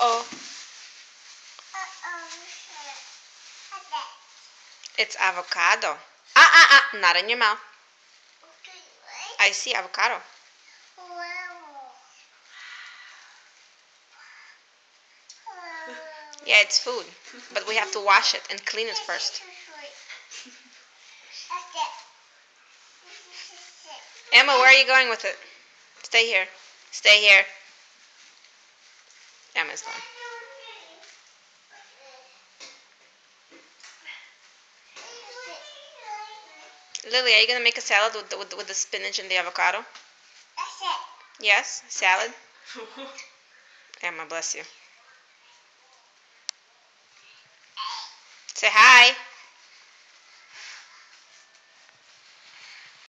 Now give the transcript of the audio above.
Uh-oh. It's avocado. Not in your mouth. I see avocado. Yeah, it's food, but we have to wash it and clean it first. Emma, where are you going with it? Stay here. Stay here. Emma's gone. Lily, are you going to make a salad with the spinach and the avocado? Yes, salad. Emma, bless you. Say hi.